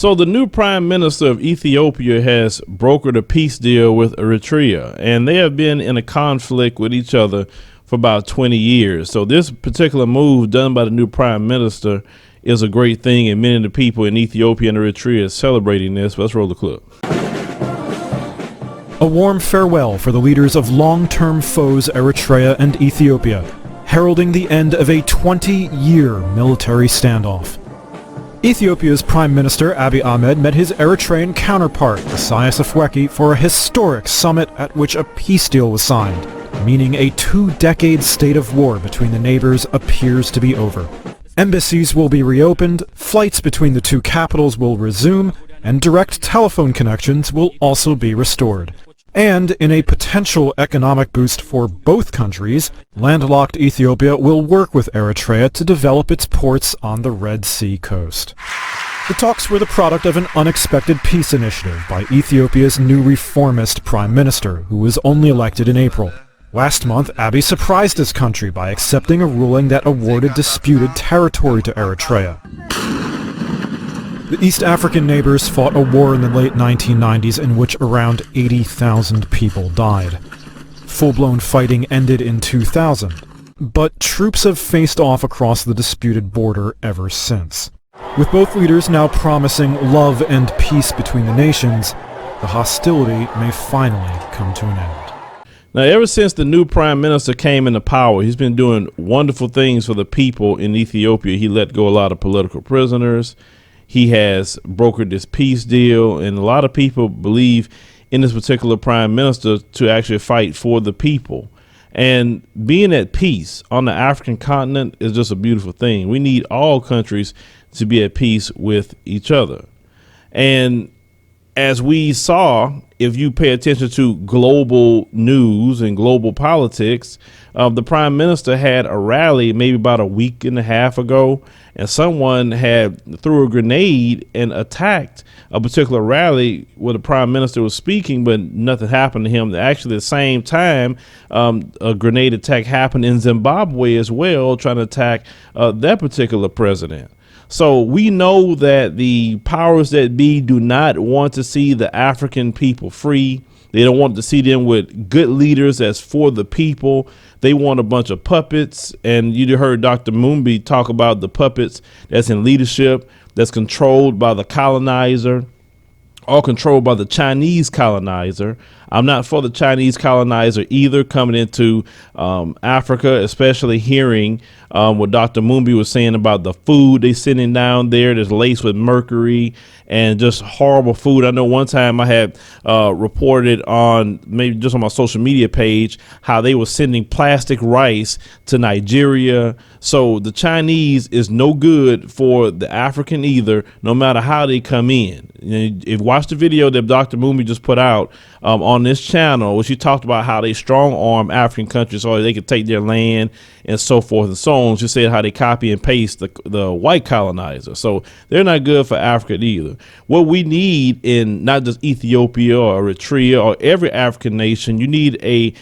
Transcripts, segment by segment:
So the new prime minister of Ethiopia has brokered a peace deal with Eritrea, and they have been in a conflict with each other for about 20 years. So this particular move done by the new prime minister is a great thing, and many of the people in Ethiopia and Eritrea are celebrating this. Let's roll the clip. A warm farewell for the leaders of long-term foes Eritrea and Ethiopia, heralding the end of a 20-year military standoff. Ethiopia's Prime Minister Abiy Ahmed met his Eritrean counterpart, Isaias Afwerki, for a historic summit at which a peace deal was signed, meaning a 2-decade state of war between the neighbors appears to be over. Embassies will be reopened, flights between the two capitals will resume, and direct telephone connections will also be restored. And in a potential economic boost for both countries, landlocked Ethiopia will work with Eritrea to develop its ports on the Red Sea coast. The talks were the product of an unexpected peace initiative by Ethiopia's new reformist prime minister, who was only elected in April. Last month, Abiy surprised his country by accepting a ruling that awarded disputed territory to Eritrea. The East African neighbors fought a war in the late 1990s in which around 80,000 people died. Full-blown fighting ended in 2000, but troops have faced off across the disputed border ever since. With both leaders now promising love and peace between the nations, the hostility may finally come to an end. Now, ever since the new prime minister came into power, he's been doing wonderful things for the people in Ethiopia. He let go a lot of political prisoners. He has brokered this peace deal, and a lot of people believe in this particular prime minister to actually fight for the people. And being at peace on the African continent is just a beautiful thing. We need all countries to be at peace with each other. And as we saw, if you pay attention to global news and global politics, the prime minister had a rally maybe about a week and a half ago, and someone had threw a grenade and attacked a particular rally where the prime minister was speaking, but nothing happened to him. Actually, at the same time, a grenade attack happened in Zimbabwe as well, trying to attack that particular president. So we know that the powers that be do not want to see the African people free. They don't want to see them with good leaders that's for the people. They want a bunch of puppets. And you heard Dr. Mumbi talk about the puppets that's in leadership, that's controlled by the colonizer, all controlled by the Chinese colonizer. I'm not for the Chinese colonizer either coming into Africa, especially hearing what Dr. Mumbi was saying about the food they sending down there that's laced with mercury and just horrible food. I know one time I had reported on maybe just on my social media page how they were sending plastic rice to Nigeria. So the Chinese is no good for the African either, no matter how they come in. If you watch the video that Dr. Mumbi just put out on this channel, where she talked about how they strong arm African countries so they could take their land and so forth and so on. She said how they copy and paste the white colonizer. So they're not good for Africa either. What we need in not just Ethiopia or Eritrea or every African nation, you need a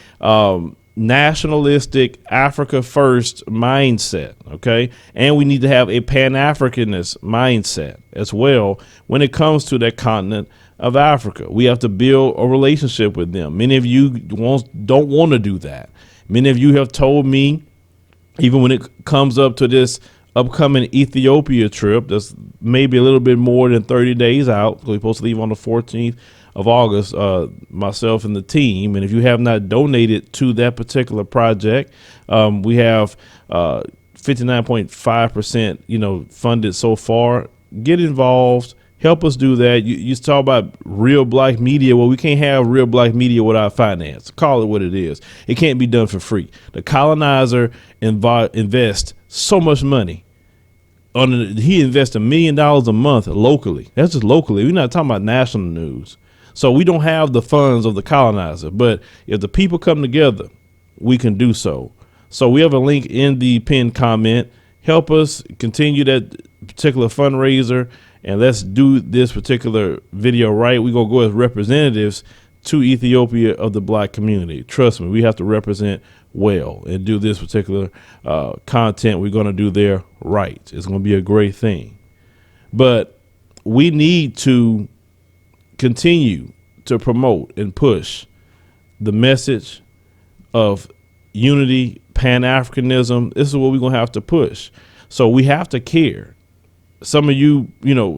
nationalistic Africa first mindset. OK, and we need to have a Pan-Africanist mindset as well when it comes to that continent of Africa. We have to build a relationship with them. Many of you don't want to do that. Many of you have told me, even when it comes up to this upcoming Ethiopia trip, that's maybe a little bit more than 30 days out. We're supposed to leave on the 14th of August, myself and the team. And if you have not donated to that particular project, we have 59.5%, funded so far. Get involved. Help us do that. You talk about real black media. Well, we can't have real black media without finance. Call it what it is. It can't be done for free. The colonizer invests so much money. He invests $1 million a month locally. That's just locally. We're not talking about national news. So we don't have the funds of the colonizer. But if the people come together, we can do so. So we have a link in the pinned comment. Help us continue that particular fundraiser. And let's do this particular video right. We're going to go as representatives to Ethiopia of the black community. Trust me, we have to represent well and do this particular content we're going to do there right. It's going to be a great thing. But we need to continue to promote and push the message of unity, Pan-Africanism. This is what we're going to have to push. So we have to care. Some of you,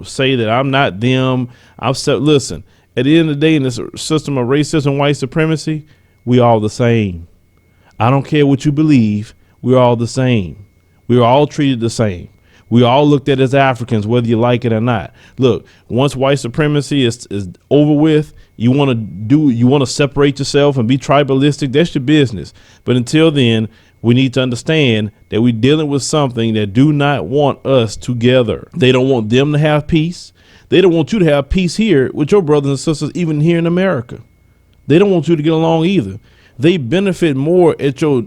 say that I'm not them. Listen, at the end of the day, in this system of racism, white supremacy, we all the same. I don't care what you believe. We're all the same. We're all treated the same. We all looked at as Africans, whether you like it or not. Look, once white supremacy is over with, you want to separate yourself and be tribalistic. That's your business. But until then, we need to understand that we're dealing with something that do not want us together. They don't want them to have peace. They don't want you to have peace here with your brothers and sisters, even here in America. They don't want you to get along either. They benefit more at your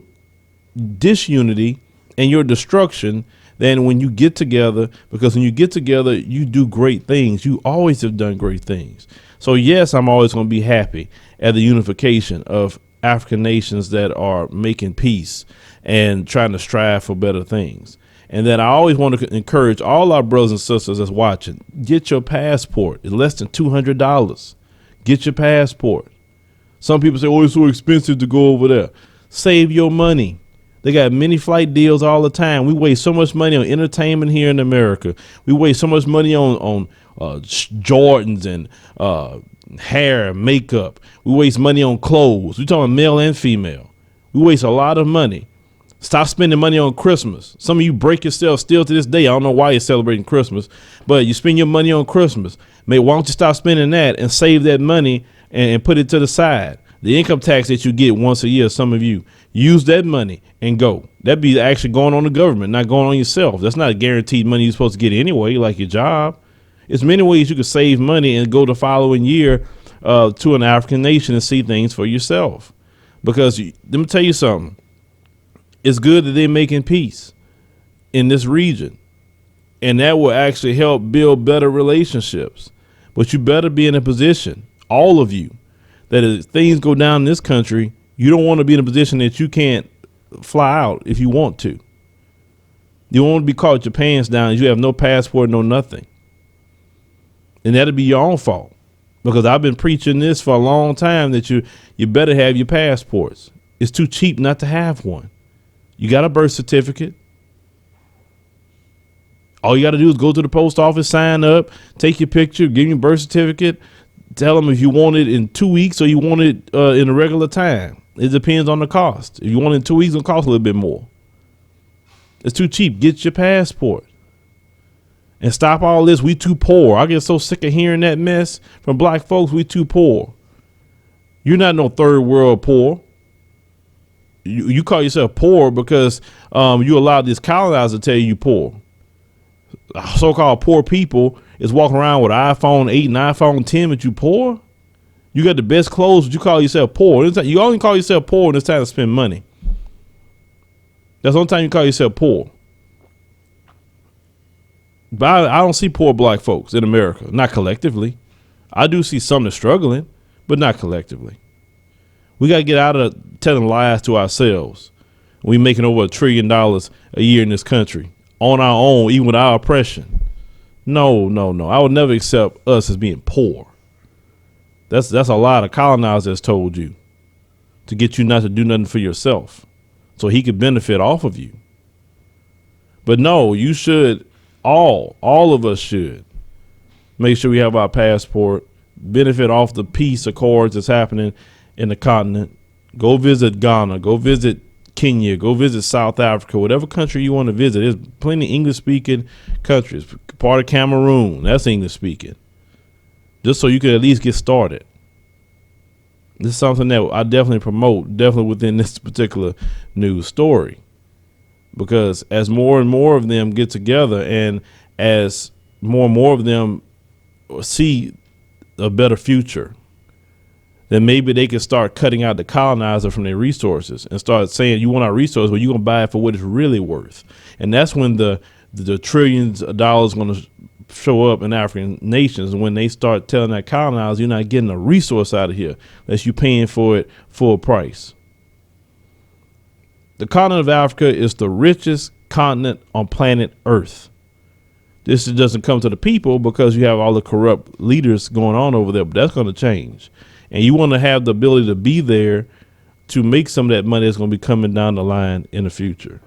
disunity and your destruction than when you get together, because when you get together, you do great things. You always have done great things. So yes, I'm always going to be happy at the unification of African nations that are making peace and trying to strive for better things. And then I always want to encourage all our brothers and sisters that's watching, get your passport. It's less than $200. Get your passport. Some people say, oh, it's so expensive to go over there. Save your money. They got many flight deals all the time. We waste so much money on entertainment here in America. We waste so much money on Jordans and hair, makeup. We waste money on clothes. We're talking male and female. We waste a lot of money. Stop spending money on Christmas. Some of you break yourself still to this day. I don't know why you're celebrating Christmas, but you spend your money on Christmas. Why don't you stop spending that and save that money and put it to the side? The income tax that you get once a year, some of you, use that money and go. That'd be actually going on the government, not going on yourself. That's not guaranteed money you're supposed to get anyway, like your job. There's many ways you could save money and go the following year to an African nation and see things for yourself. Because let me tell you something. It's good that they're making peace in this region, and that will actually help build better relationships. But you better be in a position, all of you, that as things go down in this country, you don't want to be in a position that you can't fly out if you want to. You don't want to be caught with your pants down. You have no passport, no nothing. And that'll be your own fault, because I've been preaching this for a long time, that you better have your passports. It's too cheap not to have one. You got a birth certificate. All you got to do is go to the post office, sign up, take your picture, give your birth certificate, tell them if you want it in 2 weeks or you want it in a regular time. It depends on the cost. If you want it in 2 weeks, it'll cost a little bit more. It's too cheap. Get your passport. And stop all this. We too poor. I get so sick of hearing that mess from black folks. We too poor. You're not no third world poor. You call yourself poor because you allowed this colonizer to tell you poor. So-called poor people is walking around with iPhone 8 and iPhone 10, but you poor? You got the best clothes, but you call yourself poor. You only call yourself poor when it's time to spend money. That's the only time you call yourself poor. But I don't see poor black folks in America, not collectively. I do see some that's struggling, but not collectively. We got to get out of telling lies to ourselves. We making over $1 trillion a year in this country on our own, even with our oppression. No. I would never accept us as being poor. That's a lot of colonizers told you to get you not to do nothing for yourself so he could benefit off of you. But no, you should, all of us should make sure we have our passport, benefit off the peace accords that's happening in the continent. Go visit Ghana, go visit Kenya, go visit South Africa, whatever country you want to visit. There's plenty of English speaking countries. Part of Cameroon, that's English speaking. Just so you can at least get started. This is something that I definitely promote, definitely within this particular news story. Because as more and more of them get together, and as more and more of them see a better future, then maybe they can start cutting out the colonizer from their resources and start saying, you want our resources, well, you're going to buy it for what it's really worth. And that's when the trillions of dollars going to show up in African nations, when they start telling that colonizer, you're not getting a resource out of here unless you're paying for it full price. The continent of Africa is the richest continent on planet Earth. This doesn't come to the people because you have all the corrupt leaders going on over there. But that's going to change, and you want to have the ability to be there to make some of that money that's going to be coming down the line in the future.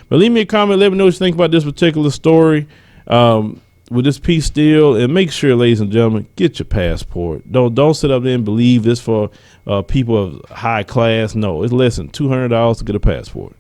But leave me a comment. Let me know what you think about this particular story with this peace deal, and make sure, ladies and gentlemen, get your passport. Don't sit up there and believe this for people of high class. No, it's less than $200 to get a passport.